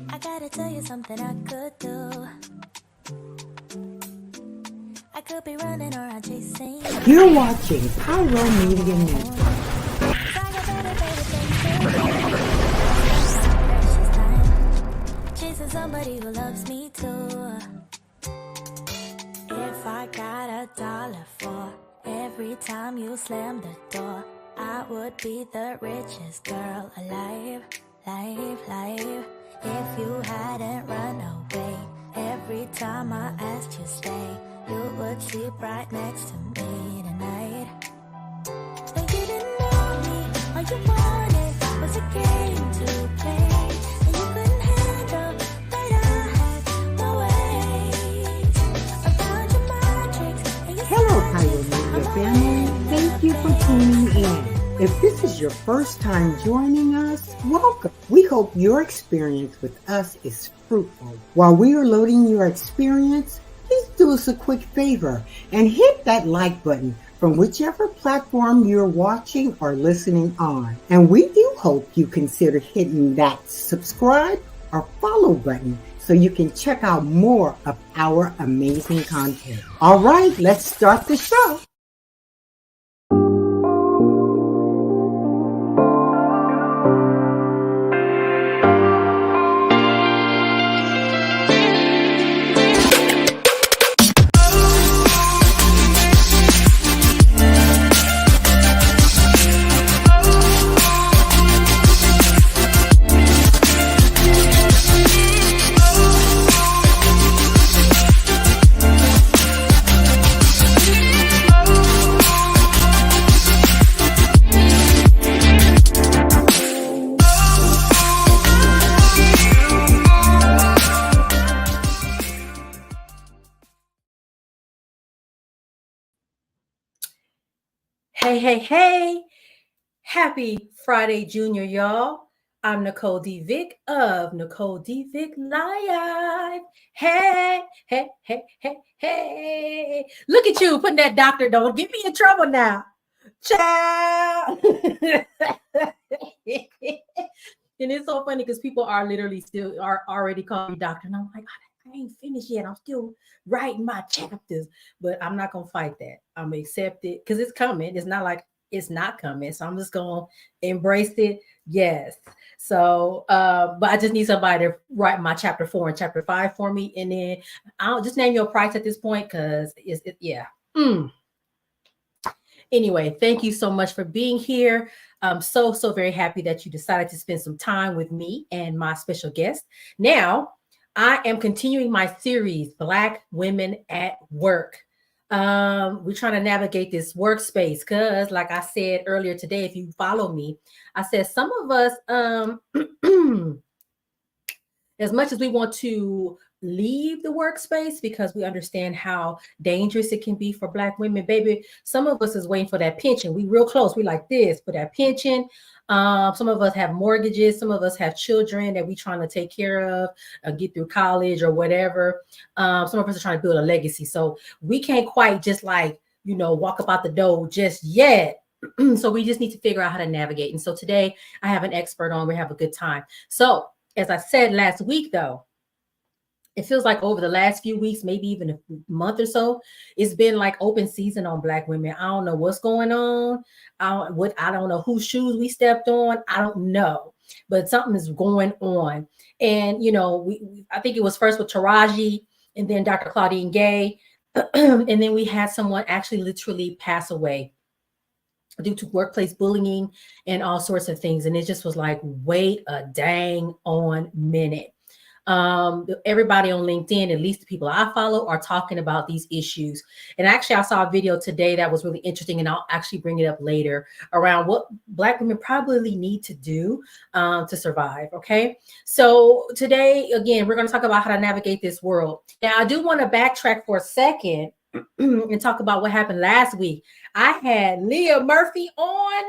I gotta tell you something I could do. I could be running around chasing. You're watching Pyro Media News. Chasing somebody who loves me too. If I got $1 for every time you slam the door, I would be the richest girl alive. If you hadn't run away every time I asked you stay, you would sleep right next to me tonight. And you didn't know me, all you wanted was a game to play, and you couldn't handle that I had my ways. I found your magic, and you Hello, Pyro Media family. Thank you for tuning in. If this is your first time joining us, welcome. We hope your experience with us is fruitful. While we are loading your experience, please do us a quick favor and hit that like button from whichever platform you're watching or listening on. And we do hope you consider hitting that subscribe or follow button so you can check out more of our amazing content. All right, let's start the show. Hey. Happy Friday, Junior, y'all. I'm Nicole D. Vick of Nicole D. Vick Live. Hey. Look at you putting that doctor, don't get me in trouble now. Child. And it's so funny because people are literally still are already calling me doctor. And I'm like, I ain't finished yet. I'm still writing my chapters, but I'm not going to fight that. I'm going to accept it because it's coming. It's not like it's not coming. So I'm just going to embrace it. Yes. So, but I just need somebody to write my chapter 4 and chapter 5 for me. And then I'll just name your price at this point because yeah. Anyway, thank you so much for being here. I'm so very happy that you decided to spend some time with me and my special guest. Now, I am continuing my series, Black Women at Work. We're trying to navigate this workspace because, like I said earlier today, if you follow me, I said some of us, as much as we want to leave the workspace because we understand how dangerous it can be for Black women, baby, some of us is waiting for that pension. We real close. We like this for that pension. Some of us have mortgages. Some of us have children that we trying to take care of, get through college or whatever. Some of us are trying to build a legacy. So we can't quite just walk up out the door just yet. So we just need to figure out how to navigate. And so today I have an expert on. We have a good time. So as I said last week, though, it feels like over the last few weeks, maybe even a month or so, it's been like open season on Black women. I don't know what's going on. I don't know whose shoes we stepped on. I don't know, but something is going on. And, I think it was first with Taraji and then Dr. Claudine Gay. And then we had someone actually literally pass away due to workplace bullying and all sorts of things. And it just was like, wait a dang on minute. Everybody on LinkedIn, at least the people I follow, are talking about these issues. And actually, I saw a video today that was really interesting, and I'll actually bring it up later around what Black women probably need to do to survive. Okay. So today, again, we're going to talk about how to navigate this world. Now, I do want to backtrack for a second and talk about what happened last week. I had Leah Murphy on,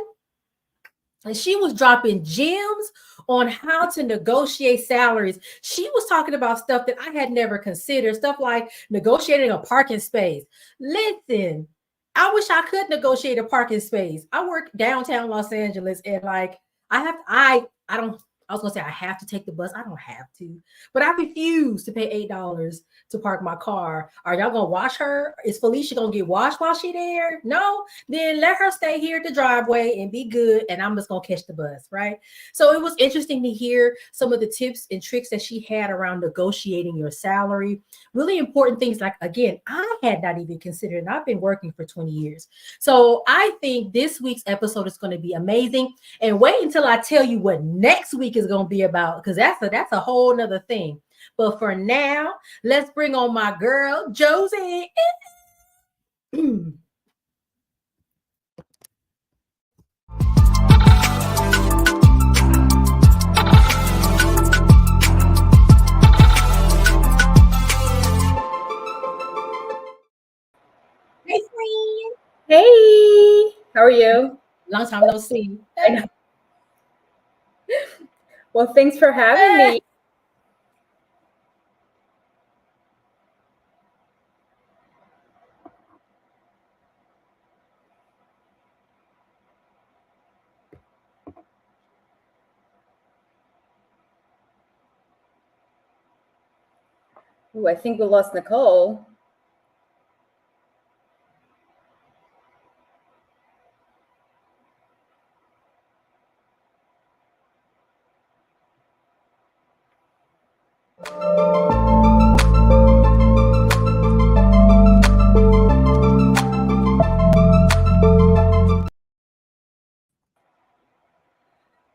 and she was dropping gems on how to negotiate salaries. She was talking about stuff that I had never considered, stuff like negotiating a parking space. Listen, I wish I could negotiate a parking space. I work downtown Los Angeles, and like I don't I was gonna say I have to take the bus. I don't have to, but I refuse to pay $8 to park my car. Are y'all gonna wash her? Is Felicia gonna get washed while she there? No, then let her stay here at the driveway and be good, and I'm just gonna catch the bus, right? So it was interesting to hear some of the tips and tricks that she had around negotiating your salary. Really important things like, again, I had not even considered, and I've been working for 20 years. So I think this week's episode is going to be amazing. And wait until I tell you what next week is going to be about, because that's a whole nother thing. But for now, let's bring on my girl, Josie. Hey, friend. Hey, how are you? Long time no see. I know. Well, thanks for having me. Ooh, I think we lost Nicole.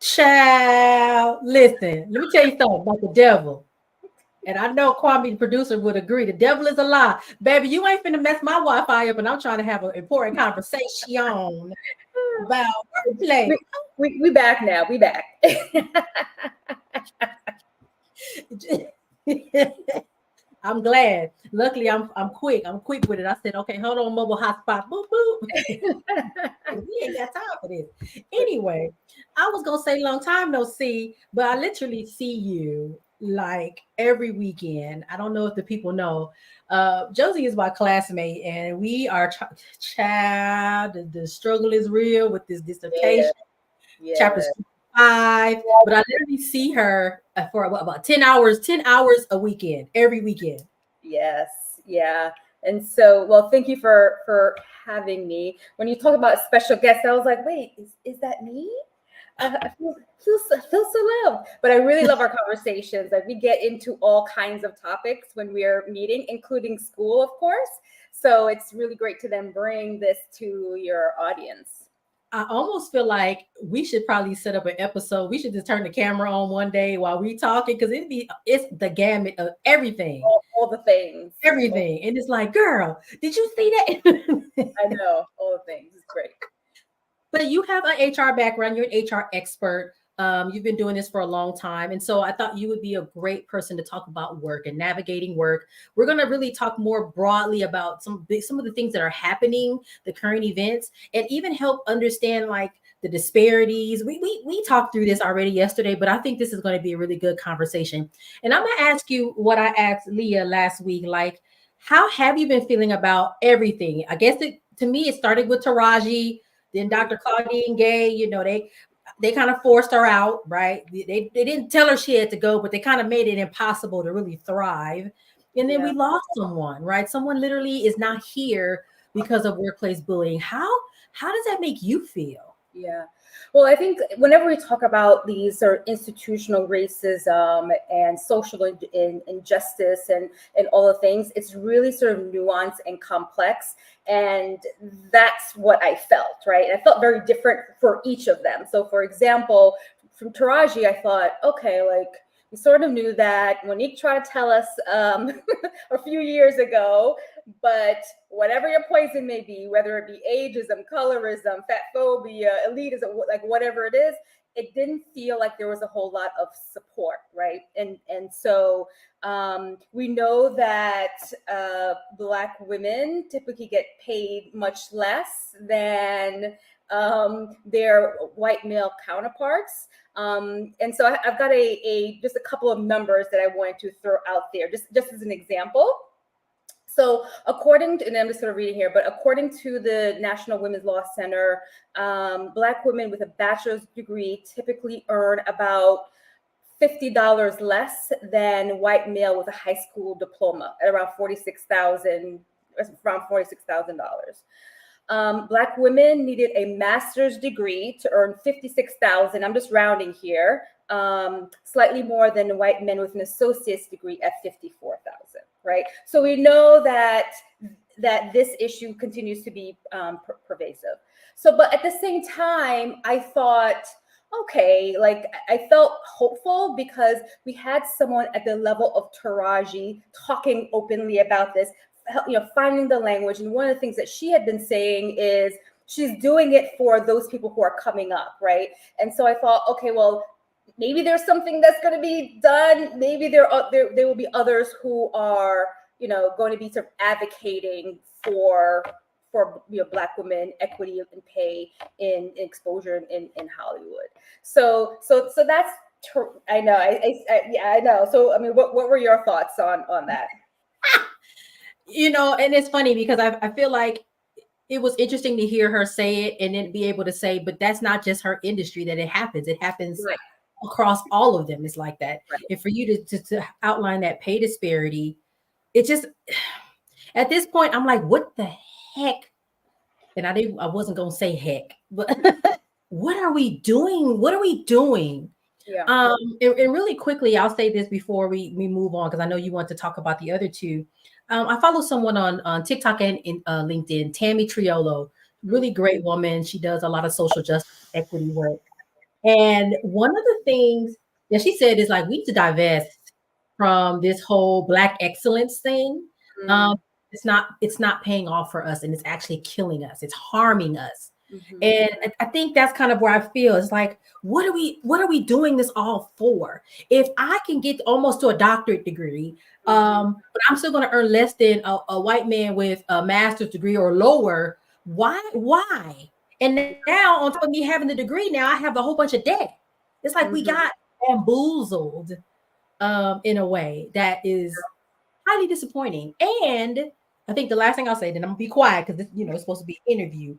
Child, listen, let me tell you something about the devil. And I know Kwame, the producer, would agree. The devil is a lie. Baby, you ain't finna mess my Wi-Fi up, and I'm trying to have an important conversation about workplace. We back now. We back. I'm glad. Luckily, I'm quick. I'm quick with it. I said, okay, hold on, mobile hotspot. Boop, boop. We ain't got time for this. Anyway, I was gonna say long time no see, but I literally see you like every weekend. I don't know if the people know. Josie is my classmate, and we are child. The struggle is real with this dissertation. Yeah. Chapter 5, but I literally see her for about 10 hours a weekend, every weekend. Yes, yeah. And so, well, thank you for having me. When you talk about special guests, I was like, wait, is that me? I feel so loved. But I really love our conversations. Like, we get into all kinds of topics when we're meeting, including school, of course. So it's really great to then bring this to your audience. I almost feel like we should probably set up an episode. We should just turn the camera on one day while we talking, because it's the gamut of everything. All the things. Everything. And it's like, girl, did you see that? I know, all the things. It's great. But you have an HR background. You're an HR expert. You've been doing this for a long time. And so I thought you would be a great person to talk about work and navigating work. We're going to really talk more broadly about some of the things that are happening, the current events, and even help understand like the disparities. We talked through this already yesterday, but I think this is going to be a really good conversation. And I'm going to ask you what I asked Leah last week, like, how have you been feeling about everything? I guess to me, it started with Taraji, then Dr. Claudine Gay, they kind of forced her out, right? They didn't tell her she had to go, but they kind of made it impossible to really thrive. And then we lost someone, right? Someone literally is not here because of workplace bullying. How does that make you feel? Yeah. Well, I think whenever we talk about these sort of institutional racism and social injustice and all the things, it's really sort of nuanced and complex. And that's what I felt, right? And I felt very different for each of them. So, for example, from Taraji, I thought, okay, like, we sort of knew that. Monique tried to tell us a few years ago, but whatever your poison may be, whether it be ageism, colorism, fat phobia, elitism, like whatever it is, it didn't feel like there was a whole lot of support, right? And so we know that Black women typically get paid much less than their white male counterparts. And so I've got just a couple of numbers that I wanted to throw out there, just as an example. So according to, and I'm just sort of reading here, but according to the National Women's Law Center, Black women with a bachelor's degree typically earn about $50 less than white male with a high school diploma, at around $46,000. Black women needed a master's degree to earn $56,000. I'm just rounding here, slightly more than white men with an associate's degree at $54,000. Right. So we know that this issue continues to be pervasive. So, but at the same time, I thought, okay, like I felt hopeful because we had someone at the level of Taraji talking openly about this, finding the language. And one of the things that she had been saying is she's doing it for those people who are coming up, right? And so I thought, okay, well, maybe there's something that's going to be done. Maybe there will be others who are, going to be sort of advocating for Black women equity and pay in exposure in Hollywood. So that's I know. I know. So I mean, what were your thoughts on that? And it's funny because I feel like it was interesting to hear her say it and then be able to say, but that's not just her industry that it happens. It happens right. across all of them. It's like that. Right. And for you to outline that pay disparity, it just, at this point, I'm like, what the heck? And I wasn't going to say heck, but what are we doing? What are we doing? Yeah. And really quickly, I'll say this before we move on, because I know you want to talk about the other two. I follow someone on TikTok and LinkedIn, Tammy Triolo, really great woman. She does a lot of social justice equity work. And one of the things that she said is like, we need to divest from this whole Black excellence thing. It's not paying off for us, and it's actually killing us. It's harming us. Mm-hmm. And I think that's kind of where I feel. It's like, what are we doing this all for? If I can get almost to a doctorate degree, but I'm still going to earn less than a white man with a master's degree or lower, why? And now on top of me having the degree, now I have a whole bunch of debt. It's like we got bamboozled in a way that is highly disappointing. And I think the last thing I'll say, then I'm gonna be quiet because it's supposed to be an interview.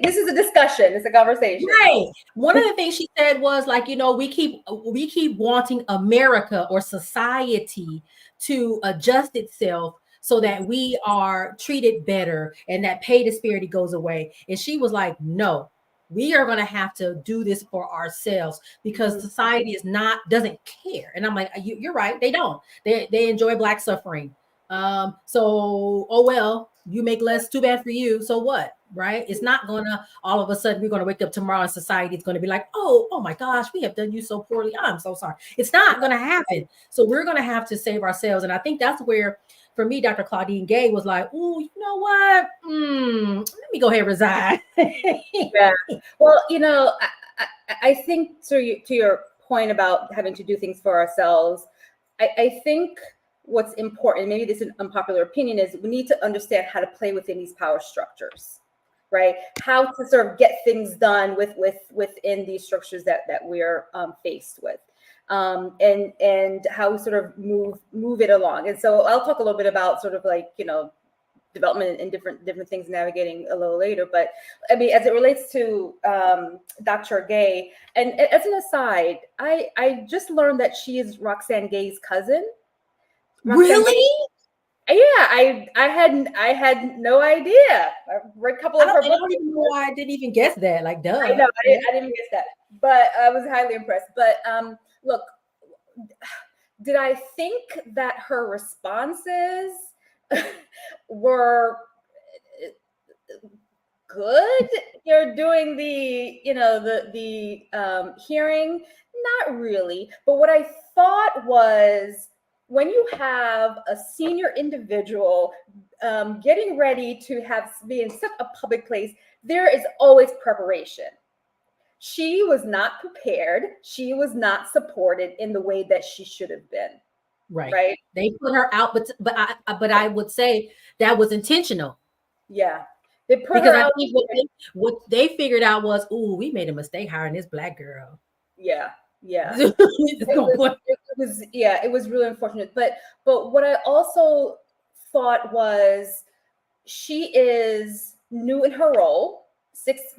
This is a discussion. It's a conversation. Right. One of the things she said was like, we keep wanting America or society to adjust itself so that we are treated better and that pay disparity goes away. And she was like, no, we are going to have to do this for ourselves because society doesn't care. And I'm like, you're right. They don't. They enjoy Black suffering. So, oh, well, you make less, too bad for you. So what? Right? It's not going to, all of a sudden, we're going to wake up tomorrow and society is going to be like, oh my gosh, we have done you so poorly. I'm so sorry. It's not going to happen. So we're going to have to save ourselves. And I think that's where, for me, Dr. Claudine Gay was like, oh, you know what? Let me go ahead and resign. Yeah. Well, I think to your point about having to do things for ourselves, I think what's important, maybe this is an unpopular opinion, is we need to understand how to play within these power structures, right? How to sort of get things done within these structures that we're faced with. And how we sort of move it along. And so I'll talk a little bit about sort of like, development and different things navigating a little later. But I mean, as it relates to Dr. Gay, and as an aside, I just learned that she is Roxane Gay's cousin. Really? Yeah, I had no idea. I read a couple of her books. I don't even know why I didn't even guess that. Like, duh. I know, I didn't guess that, but I was highly impressed. But look, did I think that her responses were good? You're doing the hearing, not really. But what I thought was, when you have a senior individual getting ready to be in such a public place, there is always preparation. She was not prepared. She was not supported in the way that she should have been. Right. They put her out, but I would say that was intentional. Yeah. They put Because her I out. think what they figured out was, ooh, we made a mistake hiring this black girl. Yeah, yeah. It's It gonna was, put- yeah, it was really unfortunate. But what I also thought was she is new in her role.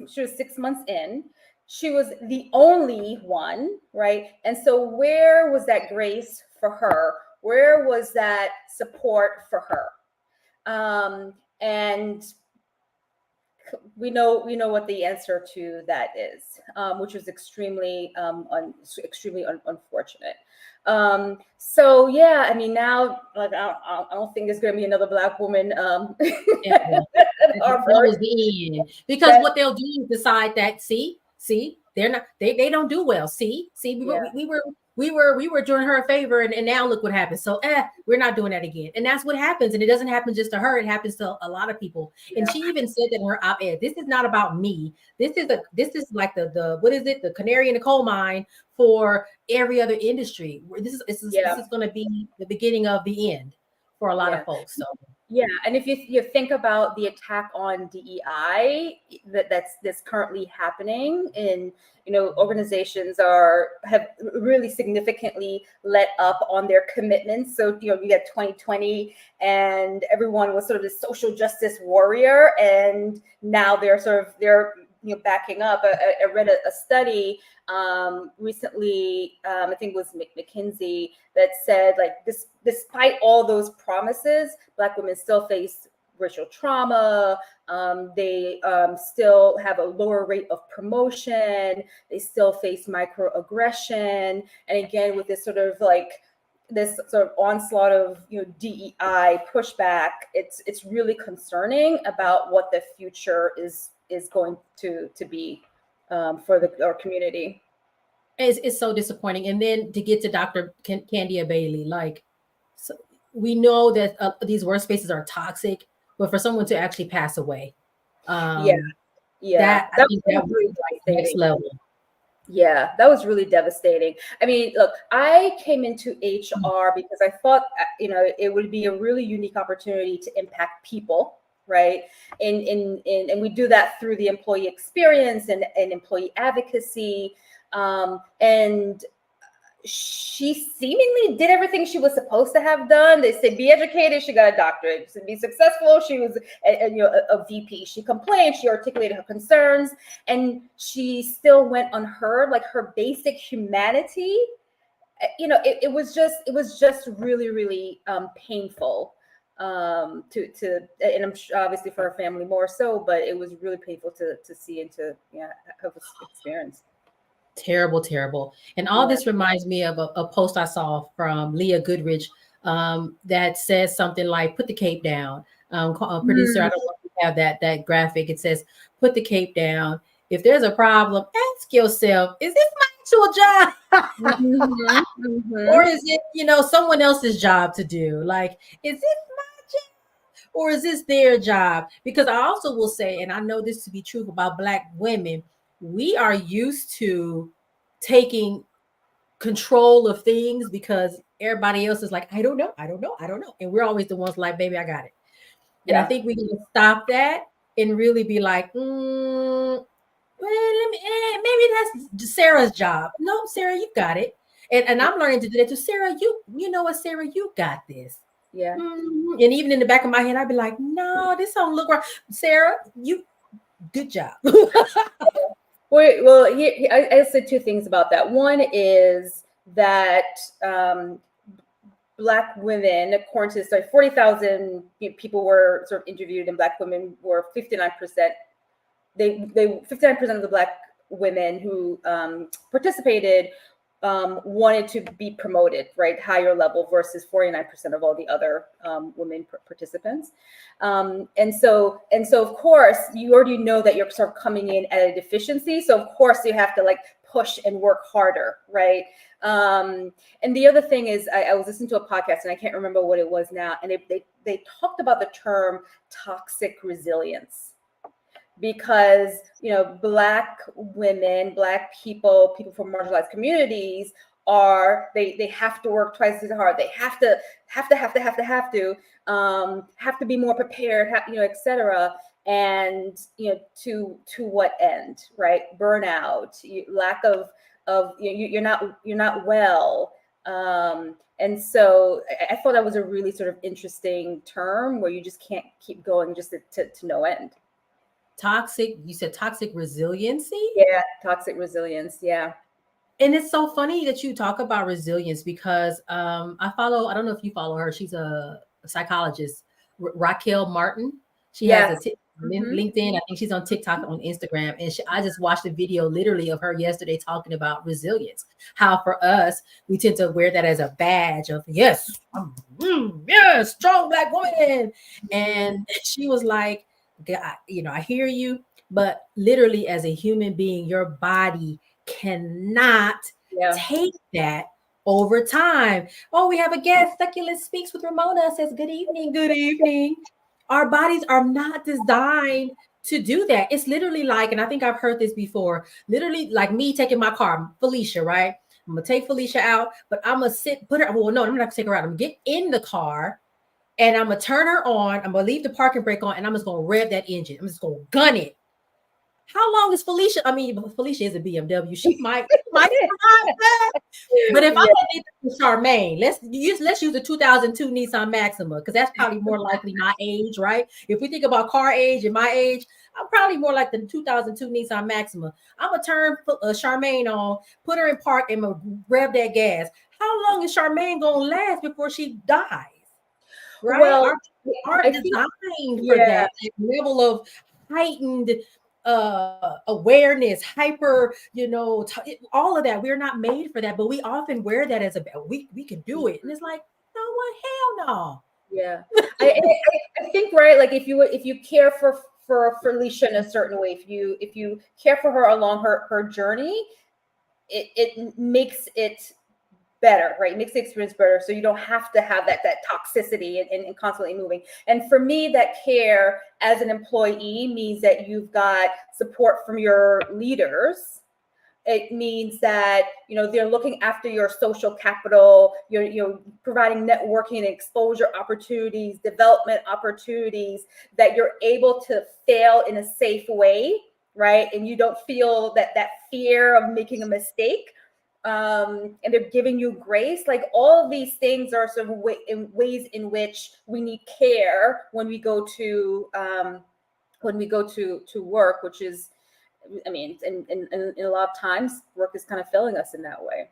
She was 6 months in. She was the only one, right? And so where was that grace for her? Where was that support for her? And we know what the answer to that is, which was extremely unfortunate. So yeah, I mean, now, like, I don't think there's going to be another black woman at that Harvard. was the end. Because what they'll do is decide that, see, they're not, they don't do well. See, Yeah. we were doing her a favor, and now look what happened. So we're not doing that again. And that's what happens. And it doesn't happen just to her, it happens to a lot of people. Yeah. And she even said that in her op-ed, this is not about me. This is like the what is it, the canary in the coal mine for every other industry. This is going to be the beginning of the end for a lot of folks. So yeah, and if you think about the attack on DEI that's currently happening in, organizations have really significantly let up on their commitments. So you got 2020, and everyone was sort of this social justice warrior, and now they're backing up. I read a study recently, I think it was McKinsey, that said, like, despite all those promises, Black women still face racial trauma. They still have a lower rate of promotion. They still face microaggression. And again, with this sort of onslaught of DEI pushback, it's really concerning about what the future is going to be for our community. It's so disappointing. And then to get to Dr. Candia Bailey, like, so we know that these workspaces are toxic, but for someone to actually pass away, that I think that was really like next level. Yeah, that was really devastating. I mean, look, I came into HR because I thought, it would be a really unique opportunity to impact people, right? And we do that through the employee experience and employee advocacy. And she seemingly did everything she was supposed to have done. They said, be educated, she got a doctorate. To be successful, she was a VP. She complained, she articulated her concerns, and she still went unheard. Like, her basic humanity, it was just really, really painful to and I'm sure obviously for her family more so, but it was really painful to see and to have experience. Terrible. And all this reminds me of a post I saw from Leah Goodrich that says something like, put the cape down. Producer, I don't want to have that graphic. It says, put the cape down. If there's a problem, ask yourself, is this my actual job? Or is it, someone else's job to do? Like, is this my job or is this their job? Because I also will say, and I know this to be true about Black women, we are used to taking control of things because everybody else is like, I don't know. And we're always the ones like, baby, I got it. And I think we can stop that and really be like, well, maybe that's Sarah's job. No, Sarah, you got it. And I'm learning to do that too. Sarah, you know what, Sarah, you got this. Yeah. And even in the back of my head, I'd be like, no, this don't look right. Sarah, you good job. Well, I said two things about that. One is that Black women, according to 40,000 people were sort of interviewed, and Black women were 59%. They 59% of the Black women who participated wanted to be promoted, right, higher level, versus 49% of all the other women participants. And so of course you already know that you're sort of coming in at a deficiency. So of course you have to like push and work harder, right? And the other thing is, I was listening to a podcast and I can't remember what it was now, and they talked about the term toxic resilience. Because Black women, Black people from marginalized communities they have to work twice as hard. They have to be more prepared, etc. And to what end, right? Burnout, lack of you're not well. And so I thought that was a really sort of interesting term where you just can't keep going just to no end. You said toxic resiliency? Yeah, toxic resilience. Yeah. And it's so funny that you talk about resilience because I don't know if you follow her. She's a psychologist, Raquel Martin. She has a LinkedIn. I think she's on TikTok, on Instagram. And I just watched a video literally of her yesterday talking about resilience. How for us, we tend to wear that as a badge of, yes, yes, strong Black woman. And she was like, I hear you, but literally as a human being, your body cannot take that over time. Oh, we have a guest. Succulent Speaks with Ramona says, good evening. Good evening. Our bodies are not designed to do that. It's literally like, and I think I've heard this before, literally like me taking my car, Felicia, right? I'm going to take Felicia out, but I'm going to I'm not going to take her out. I'm going to get in the car and I'm going to turn her on. I'm going to leave the parking brake on and I'm just going to rev that engine. I'm just going to gun it. How long is Felicia? I mean, Felicia is a BMW. She might survive that. But if I'm going to Charmaine, let's use the 2002 Nissan Maxima because that's probably more likely my age, right? If we think about car age and my age, I'm probably more like the 2002 Nissan Maxima. I'm gonna turn Charmaine on, put her in park, and rev that gas. How long is Charmaine gonna last before she dies? Right? Well, aren't designed for that level of heightened awareness, hyper, all of that. We're not made for that, but we often wear that as we can do it, and it's like, no, what? Hell no. Yeah, I think, right, like if you care for Felicia in a certain way, if you care for her along her journey, it makes it better, right? It makes the experience better. So you don't have to have that toxicity and constantly moving. And for me, that care as an employee means that you've got support from your leaders. It means that, they're looking after your social capital, you're providing networking and exposure opportunities, development opportunities, that you're able to fail in a safe way, right? And you don't feel that fear of making a mistake. And they're giving you grace. Like all of these things are sort of ways in which we need care when we go to work, which is, I mean, in a lot of times work is kind of failing us in that way.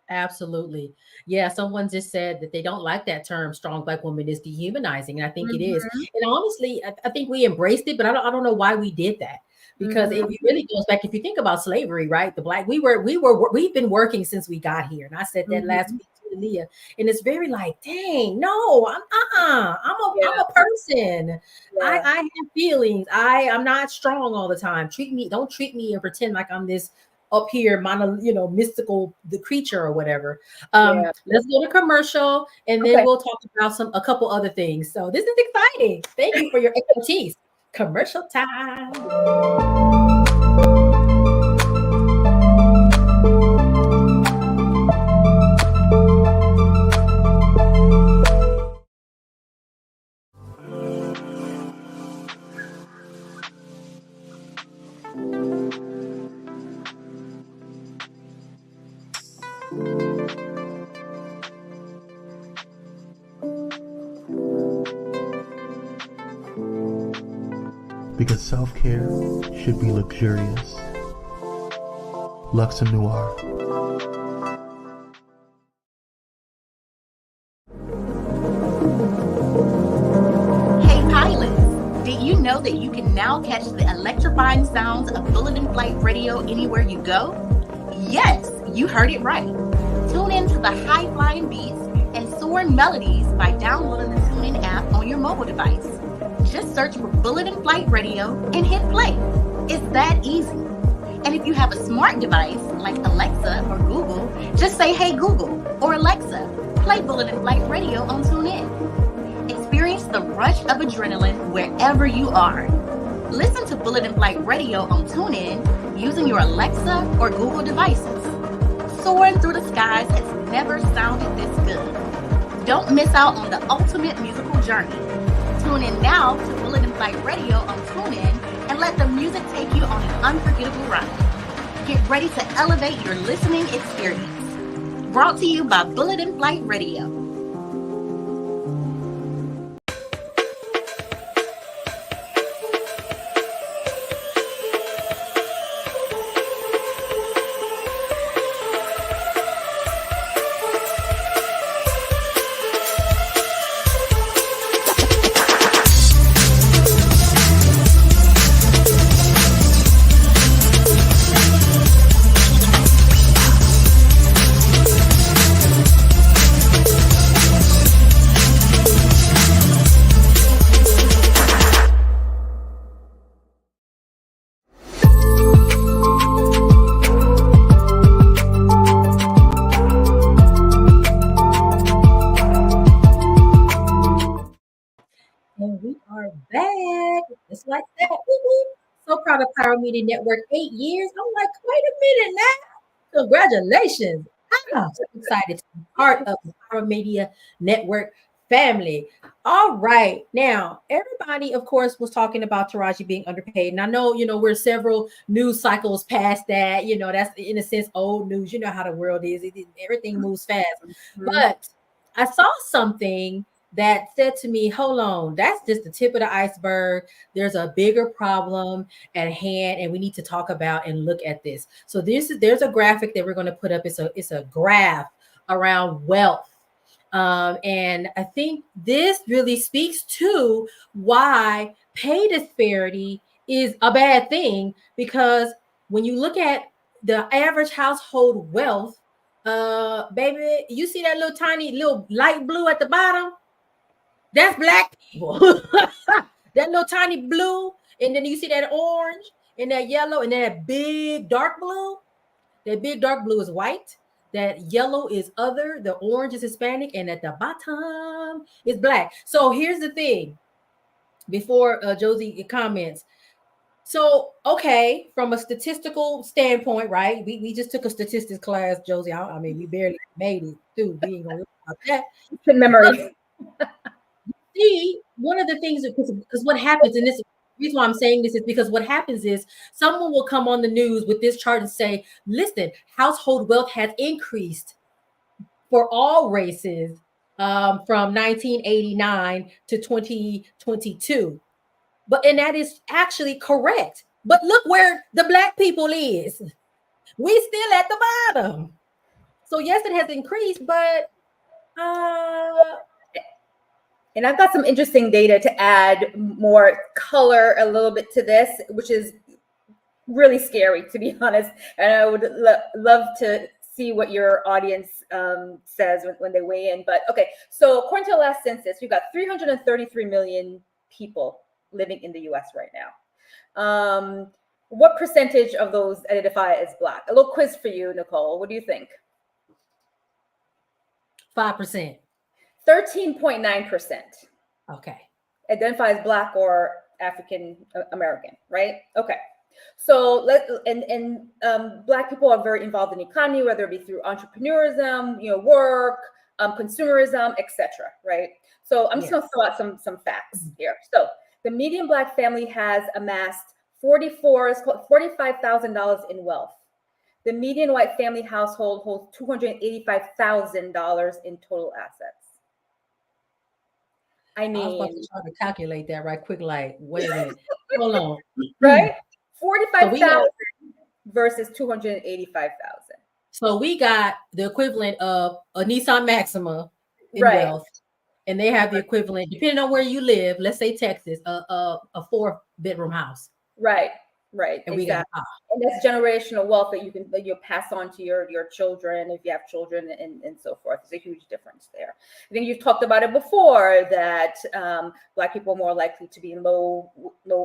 Absolutely. Yeah. Someone just said that they don't like that term strong Black woman is dehumanizing. And I think it is. And honestly, I think we embraced it, but I don't know why we did that. Because it really goes back, if you think about slavery, right? We've been working since we got here. And I said that last week to Leah. And it's very like, dang, no, I'm a person. Yeah. I have feelings. I'm not strong all the time. Don't treat me and pretend like I'm this up here, mystical, the creature or whatever. Let's go to commercial and then we'll talk about a couple other things. So this is exciting. Thank you for your expertise. Commercial time. Because self-care should be luxurious. Luxe Noir. Hey pilots, did you know that you can now catch the electrifying sounds of Bullet in Flight Radio anywhere you go? Yes, you heard it right. Tune in to the high-flying beats and soaring melodies by downloading the TuneIn app on your mobile device. Just search for Bullet in Flight Radio and hit play. It's that easy. And if you have a smart device like Alexa or Google, just say, hey Google or Alexa, play Bullet in Flight Radio on TuneIn. Experience the rush of adrenaline wherever you are. Listen to Bullet in Flight Radio on TuneIn using your Alexa or Google devices. Soaring through the skies has never sounded this good. Don't miss out on the ultimate musical journey. Tune in now to Bullet in Flight Radio on TuneIn and let the music take you on an unforgettable ride. Get ready to elevate your listening experience. Brought to you by Bullet in Flight Radio. And we are back. Just like that. Woo-hoo. So proud of Power Media Network. 8 years. I'm like, wait a minute now. Congratulations. I'm so excited to be part of the Power Media Network family. All right. Now, everybody, of course, was talking about Taraji being underpaid. And I know, we're several news cycles past that. That's in a sense old news. You know how the world is. Everything moves fast. Mm-hmm. But I saw something that said to me, hold on, that's just the tip of the iceberg. There's a bigger problem at hand, and we need to talk about and look at this. So there's a graphic that we're going to put up. It's a graph around wealth. And I think this really speaks to why pay disparity is a bad thing, because when you look at the average household wealth, baby, you see that little tiny little light blue at the bottom? That's Black people. That little tiny blue, and then you see that orange and that yellow and that big dark blue. That big dark blue is white. That yellow is other. The orange is Hispanic, and at the bottom is Black. So here's the thing. Before Josie comments. So, okay, from a statistical standpoint, right? We just took a statistics class, Josie. I mean, we barely made it through. We ain't gonna look about that. Good memory. See, one of the things because what happens, and this the reason why I'm saying this is because what happens is someone will come on the news with this chart and say, listen, household wealth has increased for all races from 1989 to 2022. And that is actually correct. But look where the Black people is. We still at the bottom. So yes, it has increased, but and I've got some interesting data to add more color a little bit to this, which is really scary, to be honest. And I would love to see what your audience says when they weigh in. But okay, so according to the last census, we've got 333 million people living in the US right now. What percentage of those identify as Black? A little quiz for you, Nicole. What do you think? 5%. 13.9%. Okay. Identify as Black or African American, right? Okay. So Black people are very involved in the economy, whether it be through entrepreneurism, work, consumerism, etc. Right? So I'm just going to throw out some facts here. So the median Black family has amassed $45,000 in wealth. The median white family household holds $285,000 in total assets. I mean, I was about to try to calculate that right quick. Like, wait a minute, hold on. Right, 45,000 versus 285,000. So we got the equivalent of a Nissan Maxima in wealth, and they have the equivalent, depending on where you live. Let's say Texas, a 4-bedroom house. Right. And exactly. And that's generational wealth that you'll pass on to your children if you have children and so forth. It's a huge difference there. I think you've talked about it before that Black people are more likely to be in low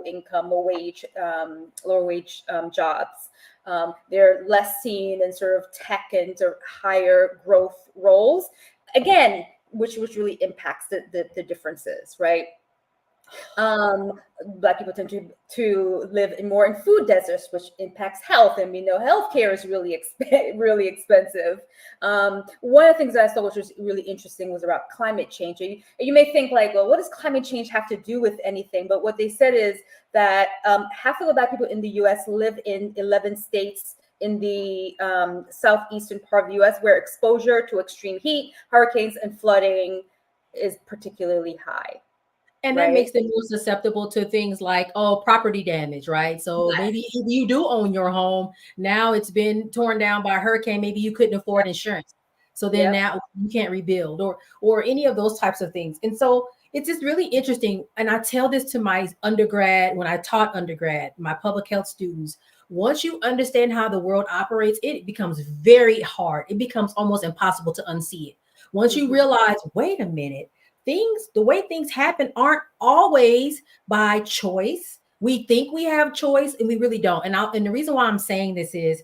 income, lower wage jobs. They're less seen in sort of tech and sort of higher growth roles. Again, which really impacts the differences, right? Black people tend to live more in food deserts, which impacts health, and we know healthcare is really really expensive. One of the things that I saw, which was really interesting, was about climate change. You may think like, well, what does climate change have to do with anything? But what they said is that half of the Black people in the U.S. live in 11 states in the southeastern part of the U.S., where exposure to extreme heat, hurricanes, and flooding is particularly high. And that Right. makes them more susceptible to things like, oh, property damage, right? So Yes. maybe if you do own your home, now it's been torn down by a hurricane, maybe you couldn't afford insurance. So then now you can't rebuild or any of those types of things. And so it's just really interesting. And I tell this to my undergrad, when I taught undergrad, my public health students, once you understand how the world operates, it becomes very hard. It becomes almost impossible to unsee it. Once you realize, wait a minute, the way things happen aren't always by choice. We think we have choice and we really don't. And the reason why I'm saying this is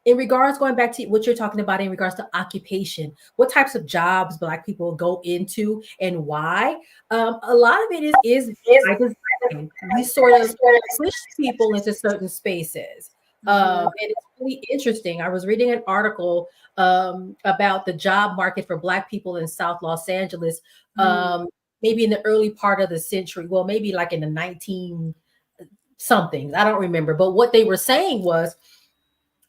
in regards, going back to what you're talking about in regards to occupation, what types of jobs Black people go into and why. A lot of it is by design. We sort of push people into certain spaces. And it's really interesting. I was reading an article about the job market for Black people in South Los Angeles, maybe in the early part of the century. Well, maybe like in the 19 something. I don't remember. But what they were saying was,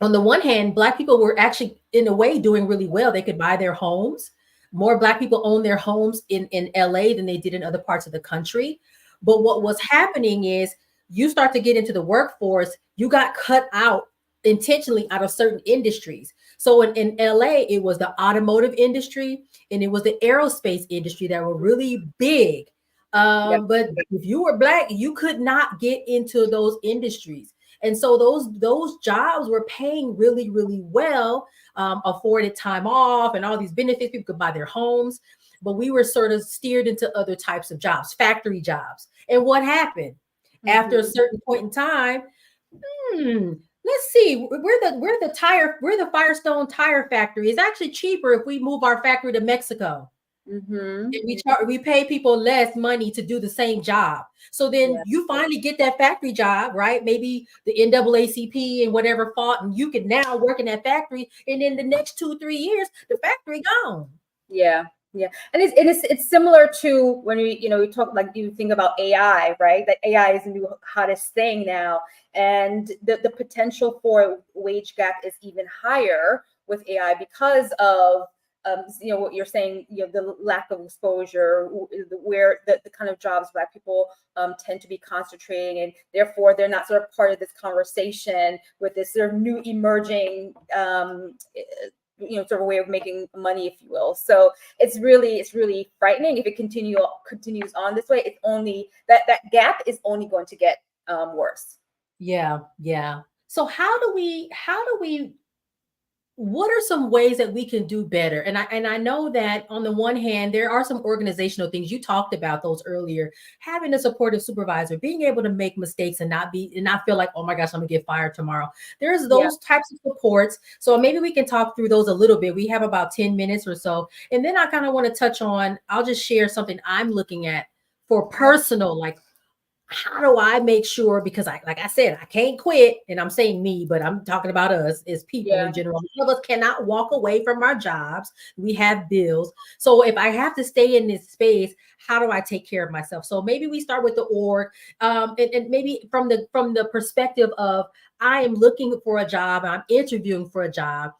on the one hand, Black people were actually, in a way, doing really well. They could buy their homes. More Black people own their homes in LA than they did in other parts of the country. But what was happening is you start to get into the workforce, you got cut out intentionally out of certain industries. So in LA, it was the automotive industry and it was the aerospace industry that were really big. But if you were Black, you could not get into those industries. And so those jobs were paying really, really well, afforded time off and all these benefits. People could buy their homes, but we were sort of steered into other types of jobs, factory jobs. And what happened after a certain point in time? Let's see, we're the Firestone tire factory. It's actually cheaper if we move our factory to Mexico. And we pay people less money to do the same job. So then you finally get that factory job, right? Maybe the NAACP and whatever fought, and you can now work in that factory. And in the next 2-3 years, the factory gone. Yeah. And it's similar to when we talk, like, you think about AI, right? That AI is the new hottest thing now. And the potential for wage gap is even higher with AI because of what you're saying, the lack of exposure, where the kind of jobs Black people tend to be concentrating, and therefore they're not sort of part of this conversation with this sort of new emerging sort of way of making money, if you will. So it's really frightening. If it continues on this way, it's only that gap is only going to get worse. Yeah. So how do we what are some ways that we can do better? And I know that on the one hand, there are some organizational things. You talked about those earlier, having a supportive supervisor, being able to make mistakes and not feel like, oh my gosh, I'm gonna get fired tomorrow. There's those types of supports. So maybe we can talk through those a little bit. We have about 10 minutes or so. And then I kind of want to touch on, I'll just share something I'm looking at for personal, like, how do I make sure, because like I said, I can't quit, and I'm saying me, but I'm talking about us as people in general. None of us cannot walk away from our jobs. We have bills. So if I have to stay in this space, how do I take care of myself? So maybe we start with the org, and maybe from the perspective of, I am looking for a job, I'm interviewing for a job.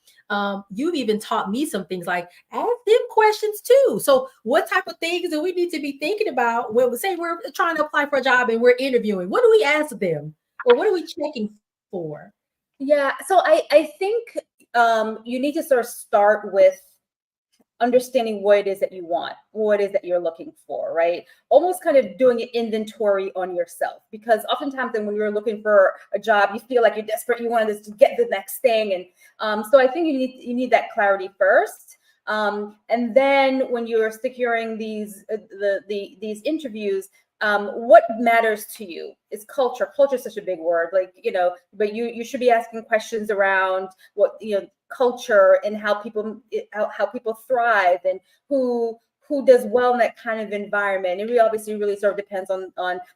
You've even taught me some things, like ask them questions too. So what type of things do we need to be thinking about when we say we're trying to apply for a job and we're interviewing? What do we ask them, or what are we checking for? Yeah, so I think you need to sort of start with understanding what it is that you want, what it is that you're looking for, right? Almost kind of doing an inventory on yourself, because oftentimes then when you're looking for a job, you feel like you're desperate, you want to get the next thing. And so I think you need that clarity first. And then when you're securing these interviews, what matters to you is culture. Culture is such a big word, but you should be asking questions around what, culture and how people thrive, and who who does well in that kind of environment. It really obviously really sort of depends on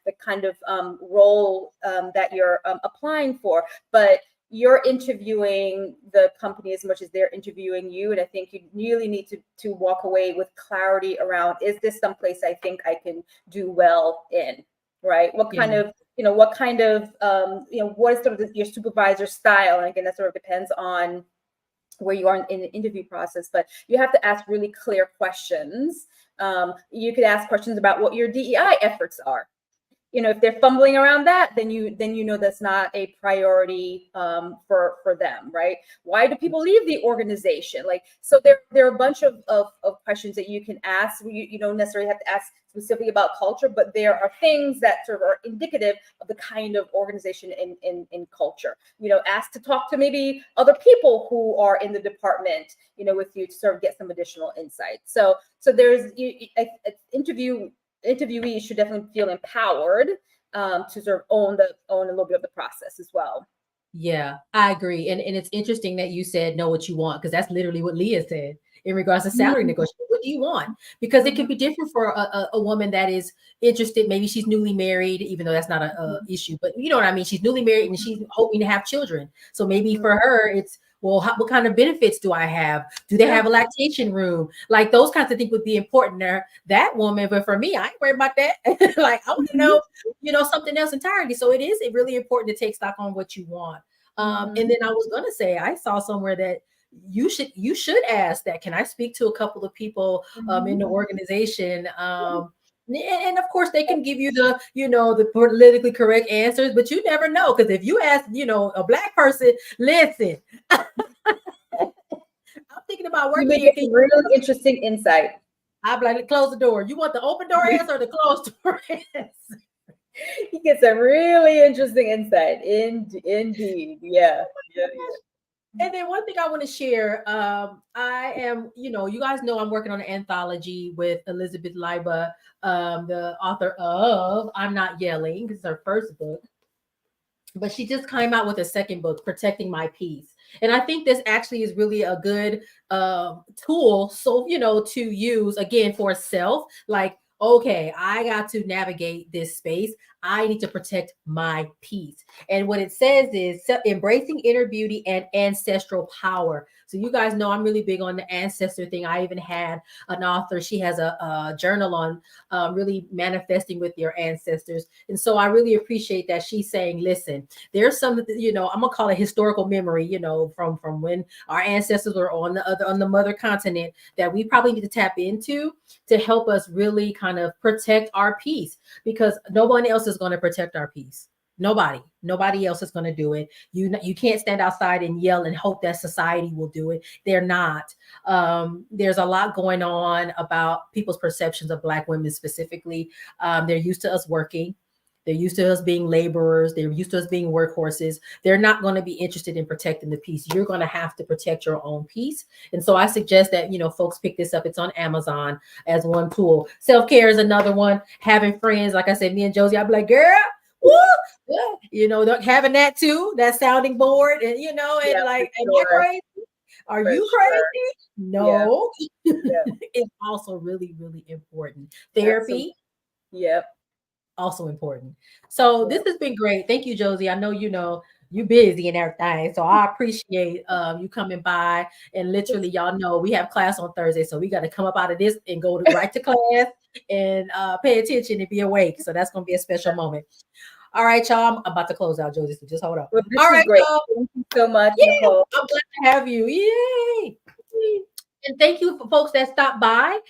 the kind of role that you're applying for. But you're interviewing the company as much as they're interviewing you. And I think you really need to walk away with clarity around, is this someplace I think I can do well in, right? What kind of, what is sort of your supervisor style? And again, that sort of depends on where you are in the interview process, but you have to ask really clear questions. You could ask questions about what your DEI efforts are. If they're fumbling around that, then you know that's not a priority for them, right? Why do people leave the organization? Like, so there are a bunch of questions that you can ask. You don't necessarily have to ask specifically about culture, but there are things that sort of are indicative of the kind of organization in culture. Ask to talk to maybe other people who are in the department, with you, to sort of get some additional insight. So there's interviewees should definitely feel empowered to sort of own a little bit of the process as well. Yeah, I agree. And it's interesting that you said know what you want, because that's literally what Leah said in regards to salary negotiation. What do you want? Because it can be different for a woman that is interested. Maybe she's newly married, even though that's not a issue, but you know what I mean? She's newly married and she's hoping to have children. So maybe for her, it's, well, what kind of benefits do I have? Do they have a lactation room? Like those kinds of things would be important there, that woman. But for me, I ain't worried about that. Like, I want to know, something else entirely. So it is really important to take stock on what you want. And then I was going to say, I saw somewhere that you should ask that, can I speak to a couple of people in the organization? And of course, they can give you the politically correct answers, but you never know. Because if you ask, a Black person, listen, I'm thinking about working here. Really interesting insight. I'd like to close the door. You want the open door answer or the closed door answer? You get some really interesting insight. Indeed. Yeah. And then one thing I want to share, I am, you guys know I'm working on an anthology with Elizabeth Leiba, the author of I'm Not Yelling. This is her first book. But she just came out with a second book, Protecting My Peace. And I think this actually is really a good tool. So, to use again for self, like, okay, I got to navigate this space. I need to protect my peace. And what it says is embracing inner beauty and ancestral power. So you guys know I'm really big on the ancestor thing. I even had an author. She has a journal on really manifesting with your ancestors. And so I really appreciate that she's saying, listen, there's some, I'm going to call it historical memory, from when our ancestors were on the mother continent that we probably need to tap into to help us really kind of protect our peace, because no one else is going to protect our peace. Nobody else is going to do it. You can't stand outside and yell and hope that society will do it. They're not. There's a lot going on about people's perceptions of Black women specifically. They're used to us working. They're used to us being laborers. They're used to us being workhorses. They're not going to be interested in protecting the peace. You're going to have to protect your own peace. And so I suggest that, folks pick this up. It's on Amazon as one tool. Self-care is another one. Having friends, like I said, me and Josie, I'd be like, girl, woo! Having that too, that sounding board, and and like, am I crazy? Are you crazy? No. It's also really, really important. Therapy. Yep. Also important. So this has been great. Thank you, Josie. I know you're busy and everything, so I appreciate you coming by. And literally, y'all know we have class on Thursday, so we got to come up out of this and go right to class and pay attention and be awake. So that's going to be a special moment. All right, y'all. I'm about to close out, Josie, so just hold up. Well, all right, great. Y'all. Thank you so much, Nicole. I'm glad to have you. Yay! And thank you for folks that stopped by.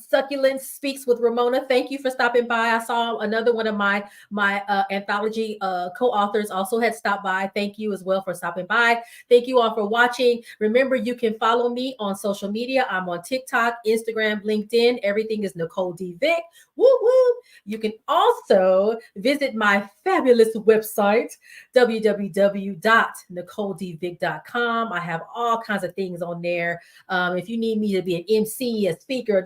Succulent Speaks with Ramona. Thank you for stopping by. I saw another one of my anthology co-authors also had stopped by. Thank you as well for stopping by. Thank you all for watching. Remember, you can follow me on social media. I'm on TikTok, Instagram, LinkedIn. Everything is Nicole D. Vick. Woo woo. You can also visit my fabulous website, www.nicoledvick.com. I have all kinds of things on there. If you need me to be an MC, a speaker,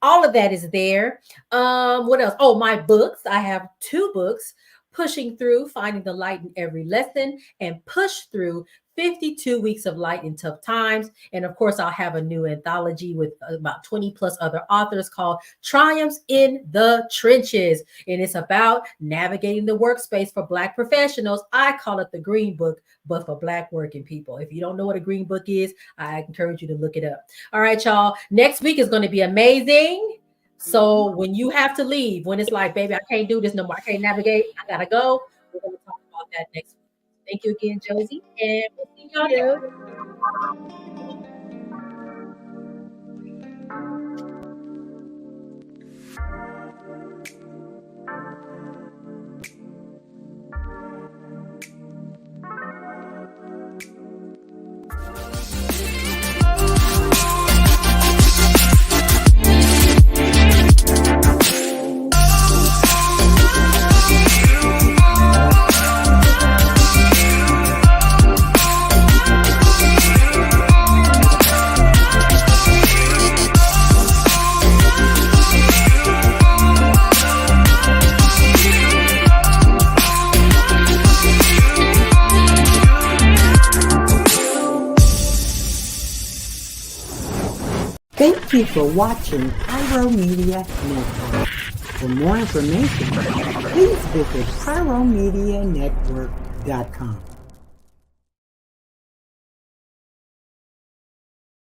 all of that is there. What else? Oh, my books. I have 2 books. pushing through, finding the light in every lesson, and push through 52 weeks of light in tough times. And of course, I'll have a new anthology with about 20 plus other authors called Triumphs in the Trenches. And it's about navigating the workspace for Black professionals. I call it the Green Book, but for Black working people. If you don't know what a Green Book is, I encourage you to look it up. All right, y'all. Next week is going to be amazing. So when you have to leave, when it's like, baby, I can't do this no more, I can't navigate, I gotta go, we're going to talk about that next week. Thank you again, Josie, and we'll see y'all next week. Thank you for watching Pyro Media Network. For more information, please visit pyromedianetwork.com.